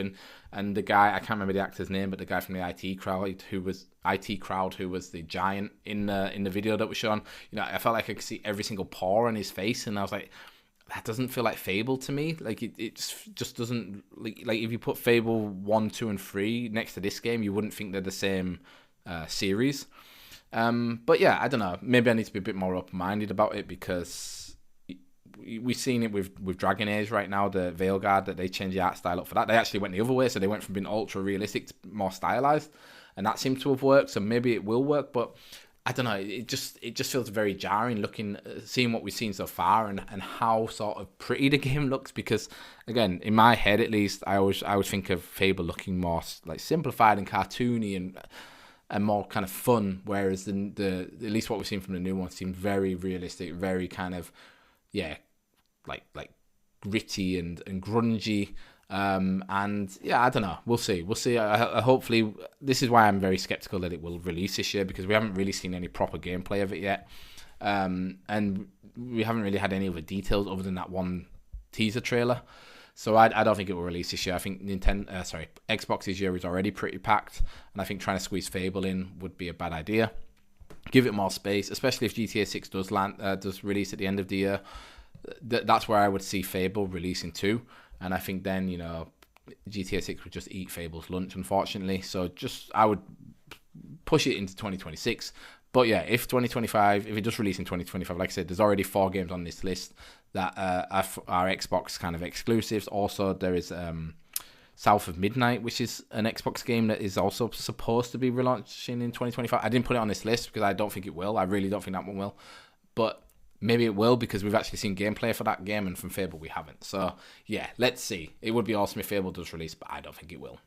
Speaker 1: and the guy, I can't remember the actor's name, but the guy from the IT crowd who was the giant in the video that was shown, you know, I felt like I could see every single pore on his face, and I was like, that doesn't feel like Fable to me. Like, it just doesn't, like if you put Fable 1, 2, and 3 next to this game, you wouldn't think they're the same series. But yeah, I don't know. Maybe I need to be a bit more open-minded about it, because we've seen it with Dragon Age right now, the Veilguard, that they changed the art style up for that. They actually went the other way, so they went from being ultra realistic to more stylized, and that seems to have worked. So maybe it will work, but I don't know. It just feels very jarring seeing what we've seen so far and how sort of pretty the game looks. Because again, in my head at least, I always think of Fable looking more like simplified and cartoony and more kind of fun, whereas the at least what we've seen from the new one seemed very realistic, very kind of like gritty and grungy. And yeah, I don't know. We'll see. Hopefully, this is why I'm very skeptical that it will release this year, because we haven't really seen any proper gameplay of it yet, and we haven't really had any other details other than that one teaser trailer. So I don't think it will release this year. I think Xbox's year is already pretty packed, and I think trying to squeeze Fable in would be a bad idea. Give it more space, especially if GTA 6 does release at the end of the year. That's where I would see Fable releasing too. And I think then, you know, GTA 6 would just eat Fable's lunch, unfortunately. So I would push it into 2026. But yeah, if it does release in 2025, like I said, there's already 4 games on this list that are Xbox kind of exclusives. Also, there is South of Midnight, which is an Xbox game that is also supposed to be relaunching in 2025. I didn't put it on this list because I don't think it will. I really don't think that one will. But maybe it will, because we've actually seen gameplay for that game, and from Fable we haven't. So yeah, let's see. It would be awesome if Fable does release, but I don't think it will.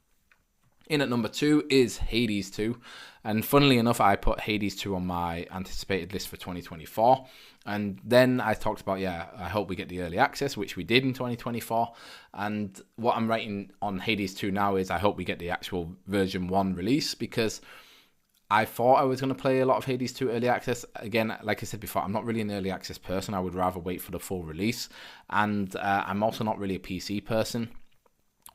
Speaker 1: In at number 2 is Hades 2. And funnily enough, I put Hades 2 on my anticipated list for 2024. And then I talked about, I hope we get the early access, which we did in 2024. And what I'm writing on Hades 2 now is I hope we get the actual version 1 release, because I thought I was going to play a lot of Hades 2 early access. Again, like I said before, I'm not really an early access person. I would rather wait for the full release. And I'm also not really a PC person.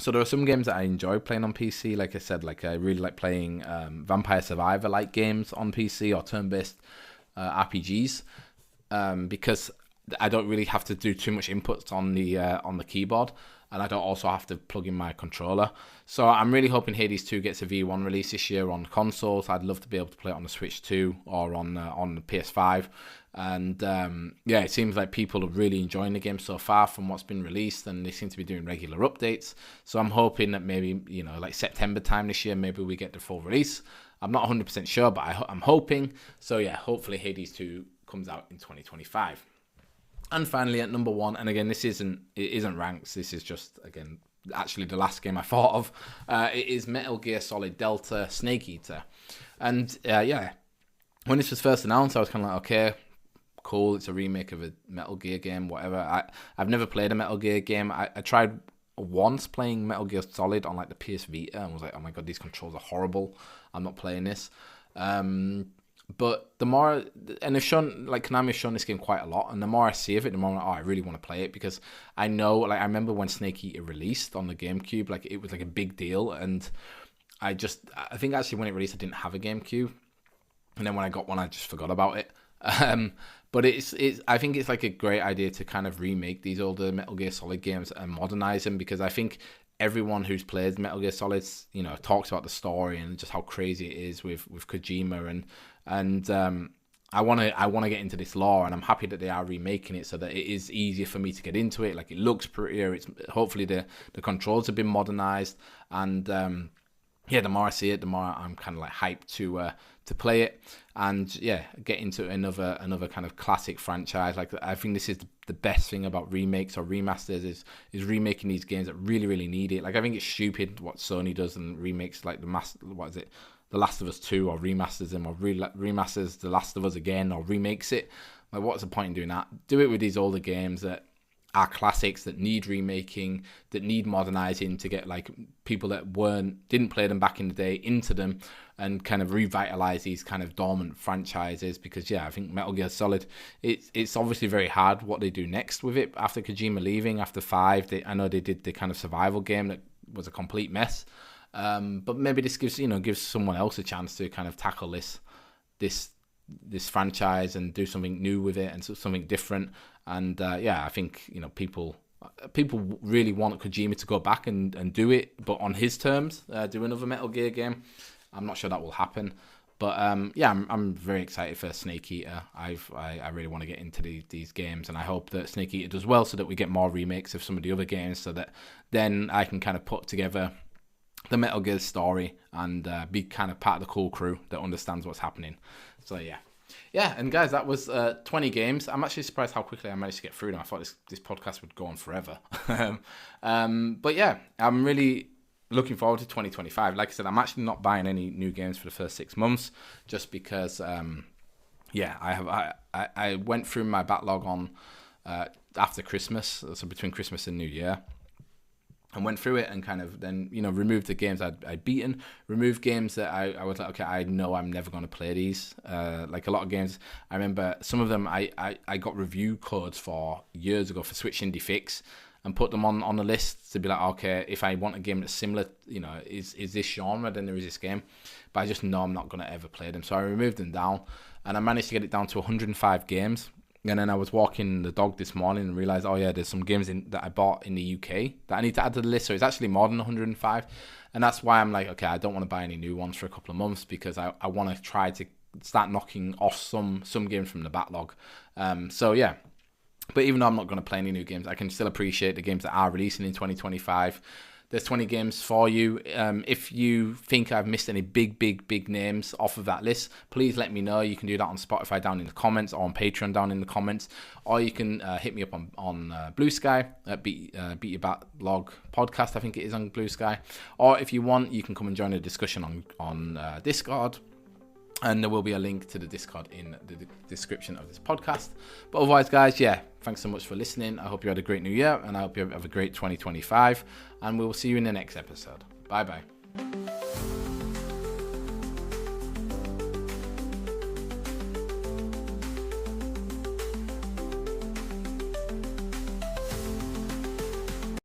Speaker 1: So there are some games that I enjoy playing on PC. Like I said, like I really like playing Vampire Survivor-like games on PC, or turn-based RPGs, because I don't really have to do too much inputs on the keyboard, and I don't also have to plug in my controller. So I'm really hoping Hades 2 gets a V1 release this year on consoles. I'd love to be able to play it on the Switch 2 or on the PS5. And it seems like people are really enjoying the game so far from what's been released, and they seem to be doing regular updates. So I'm hoping that maybe, you know, like September time this year, maybe we get the full release. I'm not 100% sure, but I'm hoping. So yeah, hopefully Hades 2 comes out in 2025. And finally, at number 1, and again, it isn't ranks. This is just, again, actually the last game I thought of. It is Metal Gear Solid Delta Snake Eater. And when this was first announced, I was kind of like, okay, cool, it's a remake of a Metal Gear game, whatever. I've never played a Metal Gear game. I tried once playing Metal Gear Solid on like the PS Vita and was like, oh my god, these controls are horrible. I'm not playing this. But the more, and Konami has shown this game quite a lot, and the more I see of it, the more I really want to play it, because I know, like, I remember when Snake Eater released on the GameCube, like, it was like a big deal, and I think actually when it released, I didn't have a GameCube, and then when I got one, I just forgot about it. But I think it's like a great idea to kind of remake these older Metal Gear Solid games and modernize them, because I think everyone who's played Metal Gear Solid, talks about the story and just how crazy it is with Kojima, and I want to get into this lore, and I'm happy that they are remaking it so that it is easier for me to get into it. Like, it looks prettier. It's hopefully the controls have been modernized, and the more I see it, the more I'm kind of like hyped to play it, and get into another kind of classic franchise. Like, I think this is the best thing about remakes or remasters is remaking these games that really, really need it. Like, I think it's stupid what Sony does and remakes like The Last of Us 2, or remasters them, or remasters The Last of Us again, or remakes it. Like, what's the point in doing that? Do it with these older games that are classics, that need remaking, that need modernizing, to get like people that didn't play them back in the day into them, and kind of revitalize these kind of dormant franchises. Because I think Metal Gear Solid, it's obviously very hard what they do next with it after Kojima leaving. After 5, I know they did the kind of survival game that was a complete mess. But maybe this gives someone else a chance to kind of tackle this franchise and do something new with it and something different. And I think people really want Kojima to go back and do it, but on his terms, do another Metal Gear game. I'm not sure that will happen. But I'm very excited for Snake Eater. I really want to get into these games, and I hope that Snake Eater does well, so that we get more remakes of some of the other games, so that then I can kind of put together the Metal Gear story and be kind of part of the cool crew that understands what's happening. So and guys, that was 20 games. I'm actually surprised how quickly I managed to get through them. I thought this podcast would go on forever. But I'm really looking forward to 2025. Like I said, I'm actually not buying any new games for the first 6 months, just because I went through my backlog on after Christmas, so between Christmas and New Year, and went through it and kind of then, removed the games I'd beaten, removed games that I was like, okay, I know I'm never going to play these. Like a lot of games, I remember some of them I got review codes for years ago for Switch Indie Fix, and put them on the list to be like, okay, if I want a game that's similar, is this genre, then there is this game. But I just know I'm not going to ever play them. So I removed them down, and I managed to get it down to 105 games. And then I was walking the dog this morning and realised, there's some games that I bought in the UK that I need to add to the list. So it's actually more than 105. And that's why I'm like, okay, I don't want to buy any new ones for a couple of months, because I want to try to start knocking off some games from the backlog. But even though I'm not going to play any new games, I can still appreciate the games that are releasing in 2025. There's 20 games for you. If you think I've missed any big names off of that list, please let me know. You can do that on Spotify down in the comments, or on Patreon down in the comments, or you can hit me up on Blue Sky at Beat Your Backlog podcast. I think it is on Blue Sky. Or if you want, you can come and join the discussion on Discord. And there will be a link to the Discord in the description of this podcast. But otherwise, guys, thanks so much for listening. I hope you had a great new year, and I hope you have a great 2025. And we will see you in the next episode. Bye-bye.